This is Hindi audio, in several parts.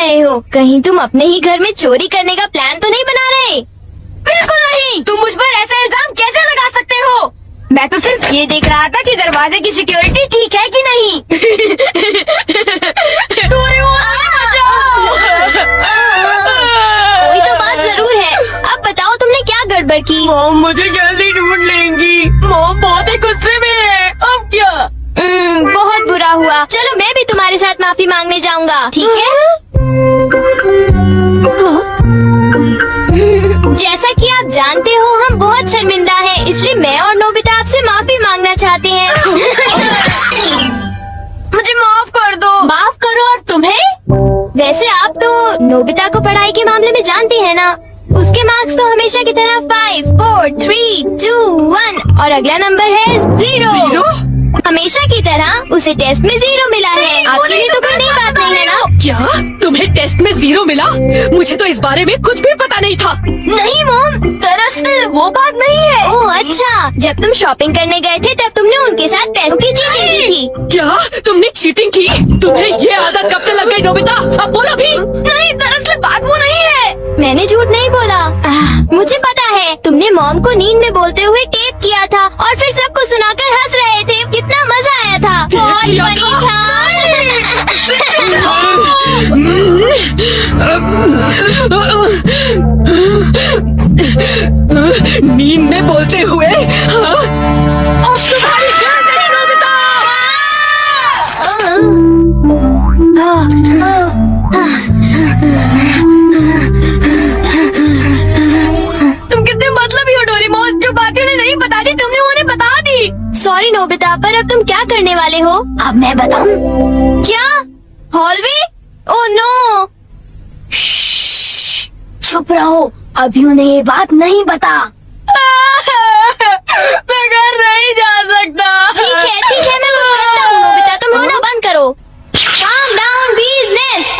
रहे हो? कहीं तुम अपने ही घर में चोरी करने का प्लान तो नहीं बना रहे? बिल्कुल नहीं। तुम मुझ पर ऐसा इल्जाम कैसे लगा सकते हो? मैं तो सिर्फ ये देख रहा था कि दरवाजे की सिक्योरिटी ठीक है कि नहीं। कोई तो बात जरूर है। अब बताओ तुमने क्या गड़बड़ की? मॉम मुझे जल्दी ढूंढ लेंगी। मॉम बहुत ही गुस्से में है। अब क्या? बहुत बुरा हुआ। चलो मैं भी तुम्हारे साथ माफी मांगने जाऊंगा, ठीक है? जैसा कि आप जानते हो हम बहुत शर्मिंदा हैं, इसलिए मैं और नोबिता आपसे माफी मांगना चाहते हैं। मुझे माफ कर दो। माफ करो और तुम्हें? वैसे आप तो नोबिता को पढ़ाई के मामले में जानती हैं ना? उसके मार्क्स तो हमेशा की तरह 5, 4, 3, 2, 1 और अगला नंबर है 0। हमेशा की तरह उसे टेस्ट में 0 मिला है। आपके लिए तो कोई नई बात नहीं है ना? क्या तुम्हें टेस्ट में 0 मिला? मुझे तो इस बारे में कुछ भी पता नहीं था। नहीं मॉम, दरअसल वो बात नहीं है। ओह अच्छा, जब तुम शॉपिंग करने गए थे तब तुमने उनके साथ पैसों की चीटिंग की थी। क्या तुमने चीटिंग की? तुम्हें ये आदत कब से लग गई नोबिता? अब बोलो भी। नहीं, दरअसल बात वो नहीं है। मैंने झूठ नहीं बोला। मुझे पता है तुमने मॉम को नींद में बोलते हुए टेप किया था और फिर सबको सुनाकर हंस रहे थे। कितना मजा आया था। बहुत किया फनी था? नींद में बोलते हुए? हाँ? अब तुम्हारी गर्दन नोबिता। तुम कितने मतलबी हो डोरेमोन। जो बातें उन्हें नहीं बता दी तुमने उन्हें बता दी। सॉरी नोबिता, पर अब तुम क्या करने वाले हो? अब मैं बताऊं? क्या? हॉलवे? Oh no. चुप रहो, अभी उन्हें ये बात नहीं बता। मैं घर नहीं जा सकता। ठीक है, मैं कुछ करता हूँ। नोबिता तुम रोना बंद करो। Calm down, bee's nest।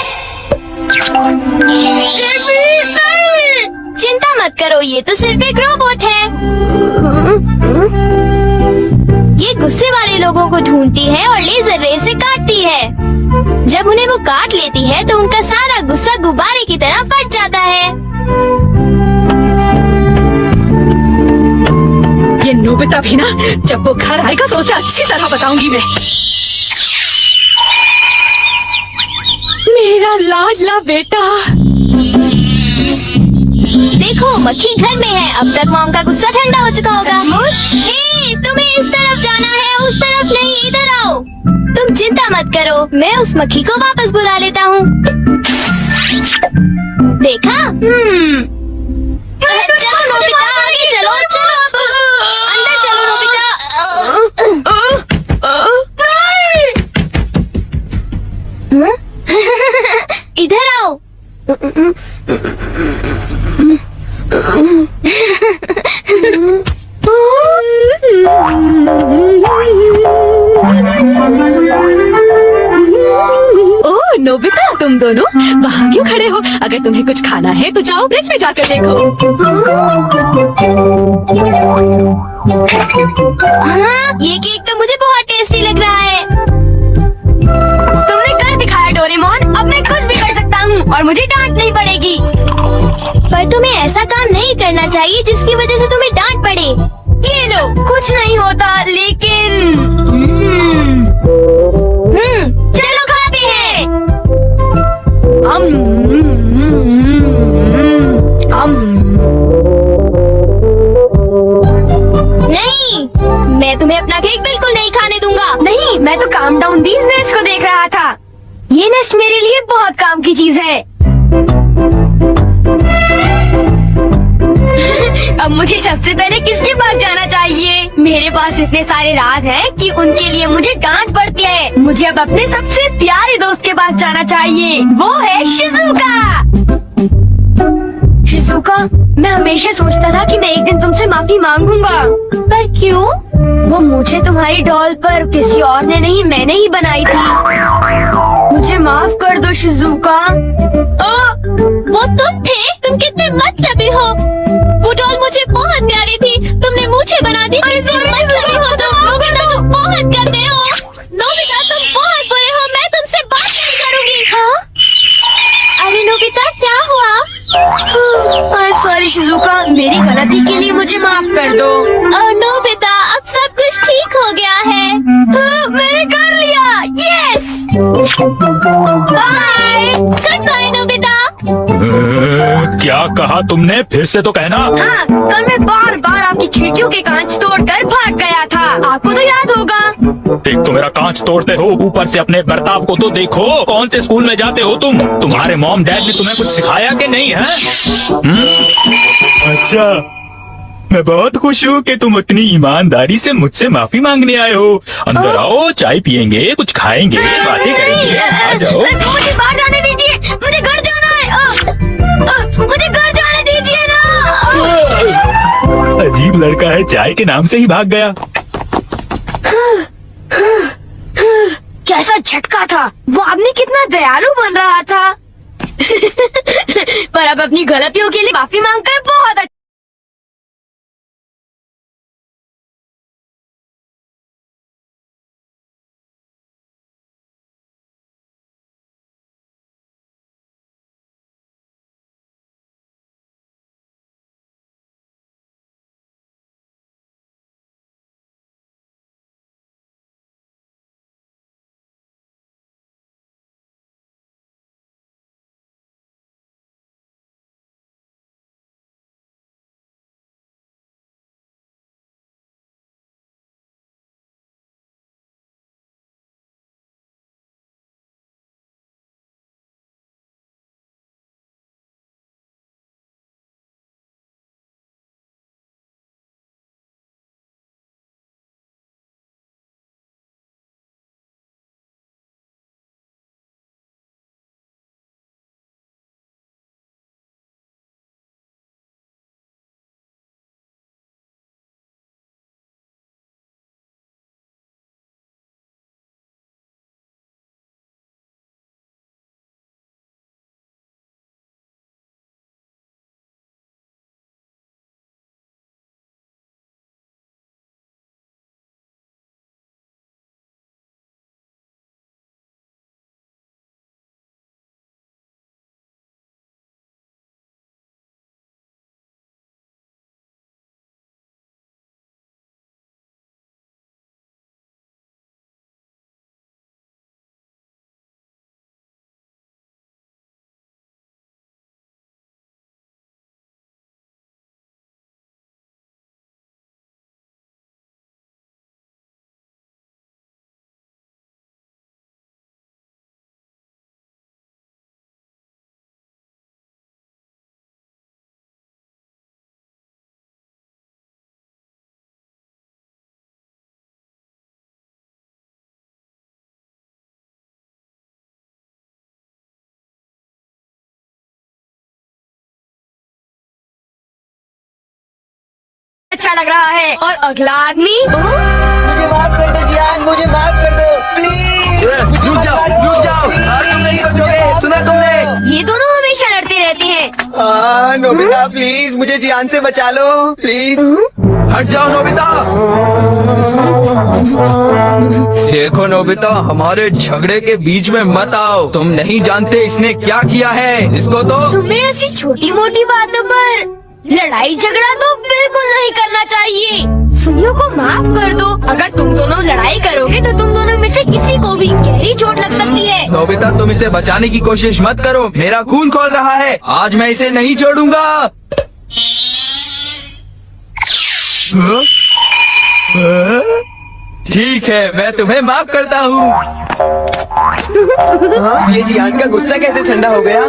चिंता मत करो, ये तो सिर्फ एक रोबोट है। ये गुस्से वाले लोगों को ढूंढती है और लेजर रे से काटती है। जब उन्हें वो काट लेती है तो उनका सारा गुस्सा गुब्बारे की तरह फट जाता है। ये नोबिता भी ना, जब वो घर आएगा तो उसे अच्छी तरह बताऊंगी मैं। मेरा लाडला बेटा। देखो मक्खी घर में है। अब तक मॉम का गुस्सा ठंडा हो चुका होगा। हे, तुम्हें इस तरफ जाना है, उस तरफ नहीं, इधर आओ। तुम चिंता मत करो, मैं उस मक्खी को वापस बुला लेता हूँ। देखा? चलो नोबिता, आगे चलो, चलो अब अंदर चलो नोबिता। इधर आओ। ओह नोबिता, तुम दोनों वहाँ क्यों खड़े हो? अगर तुम्हें कुछ खाना है तो जाओ ब्रिज में जाकर देखो। हाँ, ये केक तो मुझे बहुत टेस्टी लग रहा है। तुमने कर दिखाया डोरेमोन। अब मैं कुछ भी कर सकता हूँ और मुझे डांट नहीं पड़ेगी। पर तुम्हें ऐसा काम नहीं करना चाहिए जिसकी वजह से तुम्हें डांट पड़े। ये लो, कुछ नहीं होता, लेकिन चलो खाते हैं। नहीं, मैं तुम्हें अपना केक बिल्कुल नहीं खाने दूंगा। नहीं, मैं तो काम डाउन बीज नेस्ट को देख रहा था। ये नेस्ट मेरे लिए बहुत काम की चीज है। अब मुझे सबसे पहले किसके पास जाना चाहिए? मेरे पास इतने सारे राज हैं कि उनके लिए मुझे डांट पड़ती है। मुझे अब अपने सबसे प्यारे दोस्त के पास जाना चाहिए। वो है शिजुका। शिजुका, मैं हमेशा सोचता था कि मैं एक दिन तुमसे माफी मांगूंगा। पर क्यों? वो मुझे तुम्हारी डॉल पर किसी और ने नहीं, मैंने ही बनाई थी। मुझे माफ कर दो शिजुका। वो तुम थे? तुम कितने मतलबी हो। वो डॉल मुझे बहुत प्यारी थी, तुमने मुझे बना दी। तुम मतलबी हो, तुम नोबिता को बहुत गंदे हो। नोबिता तुम बहुत बुरे हो, मैं तुमसे बात नहीं करूंगी। हाँ? शिजुका, मेरी गलती के लिए मुझे माफ कर दो। नोबिता, अब सब कुछ ठीक हो गया है। मैंने कर लिया। Yes, bye. Good bye Nobita. क्या कहा तुमने? फिर से तो कहना। हाँ, कल मैं बार बार आपकी खिड़कियों के कांच तोड़कर भाग गया था। आपको तो याद होगा। एक तो मेरा कांच तोड़ते हो, ऊपर से अपने बर्ताव को तो देखो। कौन से स्कूल में जाते हो तुम? तुम्हारे मॉम डैड ने तुम्हें कुछ सिखाया कि नहीं है? अच्छा, मैं बहुत खुश हूँ कि तुम उतनी ईमानदारी से मुझसे माफी मांगने आए हो। अंदर आओ, चाय पियेंगे, कुछ खाएंगे, बातें करेंगे। आ जाओ। मुझे बाहर जाने दीजिए, मुझे घर जाना है। मुझे घर जाने दीजिए ना। अजीब लड़का है, चाय के नाम से ही भाग गया। कैसा झटका था। वो आदमी कितना दयालु बन रहा था। पर अब अपनी गलतियों के लिए माफी मांगकर बहुत अच्छा। अच्छा लग रहा है। और अगला आदमी। मुझे माफ कर दो जियान, मुझे माफ कर दो प्लीज। रुक जाओ, आज तुम नहीं बचोगे। सुना तुमने? ये दोनों हमेशा लड़ते रहते हैं। नोबिता प्लीज मुझे जियान से बचा लो प्लीज। हट जाओ नोबिता। देखो नोबिता, हमारे झगड़े के बीच में मत आओ। तुम नहीं जानते इसने क्या किया है। इसको तो तुम्हें ऐसी छोटी मोटी बातों पर लड़ाई झगड़ा तो बिल्कुल नहीं करना चाहिए। सुनियो को माफ कर दो। अगर तुम दोनों लड़ाई करोगे तो तुम दोनों में से किसी को भी गहरी चोट लग सकती है। नोबिता, तुम इसे बचाने की कोशिश मत करो। मेरा खून खौल रहा है। आज मैं इसे नहीं छोड़ूंगा। ठीक है, मैं तुम्हें माफ करता हूँ। ये जियान का गुस्सा कैसे ठंडा हो गया?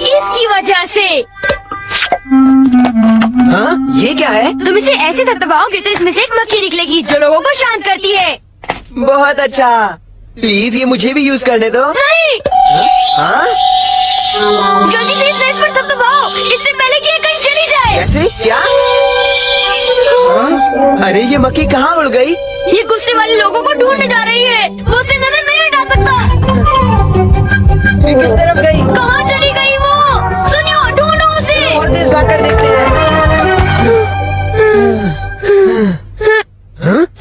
इसकी वजह से। ये क्या है? तुम इसे ऐसे दबाओगे तो इसमें से एक मक्खी निकलेगी जो लोगों को शांत करती है। बहुत अच्छा। प्लीज ये मुझे भी यूज करने दो। नहीं, हाँ? जल्दी से इस स्विच पर दबाओ, इससे पहले कि ये कहीं चली जाए। कैसे? क्या? अरे ये मक्खी कहाँ उड़ गई? ये गुस्से वाले लोगों को ढूंढने जा रही है। वो उसे नजर नहीं हटा सकता। ये किस तरफ गई? कहाँ चली गई वो? सुनियो, ढूंढो उसे। और तेज भाग कर देखते हैं।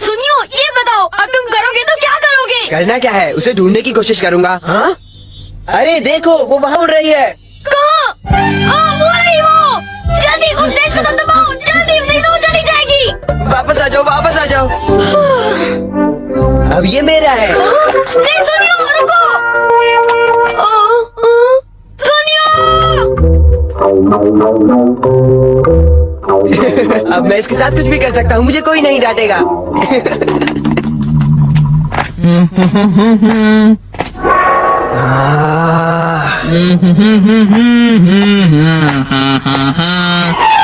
सुनियो, ये बताओ अब तुम करोगे तो क्या करोगे? करना क्या है? उसे ढूंढने की कोशिश करूंगा। हाँ? अरे देखो, वो वहाँ उड़ रही है। कहाँ? वो रही वो। जल्दी उस देश को दबाओ, जल्दी, नहीं तो वो चली जाएगी। वापस आ जाओ, वापस आ जाओ। अब ये मेरा है। नहीं सुनियो, रुको। सुनियो। अब मैं इसके साथ कुछ भी कर सकता हूँ, मुझे कोई नहीं डांटेगा।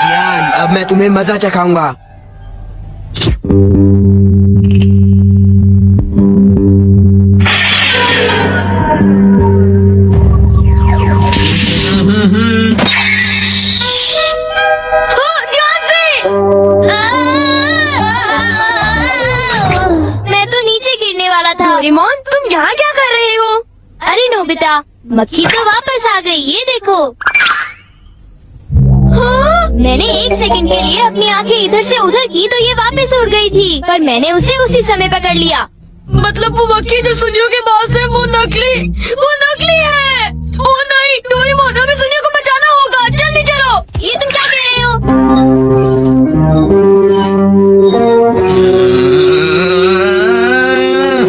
जियान, अब मैं तुम्हें मजा चखाऊंगा। ध्यान से। मैं तो नीचे गिरने वाला था। डोरेमोन, तुम यहाँ क्या कर रहे हो? अरे नोबिता, मक्खी तो वापस आ गई, ये देखो। मैंने 1 सेकंड के लिए अपनी आंखें इधर से उधर की तो ये वापस उड़ गई थी, पर मैंने उसे उसी समय पकड़ लिया। मतलब वो मक्खी जो सुनियो के पास है वो नकली है। ओ नहीं, डोरेमोन, हमें सुनियो को बचाना होगा, जल्दी चलो। ये तुम क्या कह रहे हो?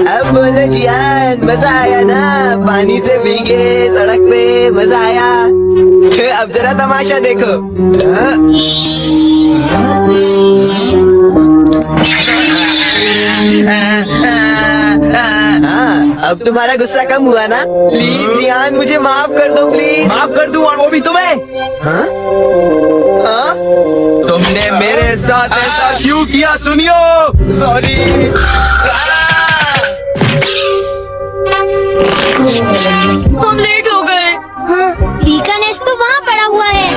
अब बोलो जियान, मजा आया ना? पानी से भीगे सड़क पे, मजा आया। अब जरा तमाशा देखो। हाँ, अब तुम्हारा गुस्सा कम हुआ ना? प्लीज जियान, मुझे माफ कर दो प्लीज। माफ कर दूं, और वो भी तुम्हें। हाँ? हाँ? तुमने मेरे साथ ऐसा क्यों किया सुनियो? सॉरी। हम लेट हो गए। पीका नेस्ट तो वहाँ पड़ा हुआ है।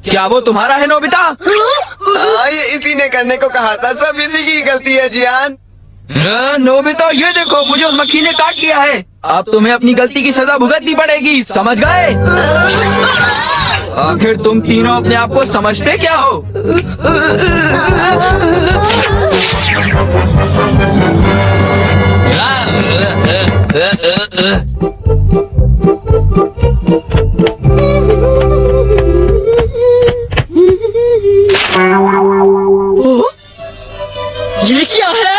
क्या वो तुम्हारा है नोबिता? ये इसी ने करने को कहा था, सब इसी की गलती है जियान। नोबिता, ये देखो, मुझे उस मक्खी ने काट लिया है। अब तुम्हें अपनी गलती की सजा भुगतनी पड़ेगी, समझ गए? आखिर तुम तीनों अपने आप को समझते क्या हो? ये क्या है?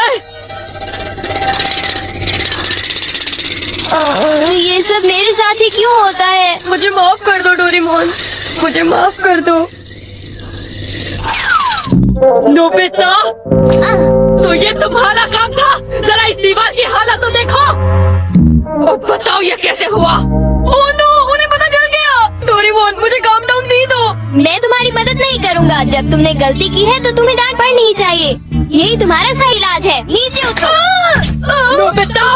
ये सब मेरे साथ ही क्यों होता है? मुझे माफ कर दो डोरेमोन, मुझे माफ कर दो। नोबिता, तो ये तुम्हारा काम था? जरा इस दीवार की हालत तो देखो। अब बताओ ये कैसे हुआ? ओह नो, उन्हें पता चल गया। डोरेमोन, मुझे काम डाउन नहीं दो। मैं तुम्हारी मदद नहीं करूँगा। जब तुमने गलती की है तो तुम्हें डांट पड़नी ही चाहिए। यही तुम्हारा सही इलाज है। नीचे उतरो। नोबिता,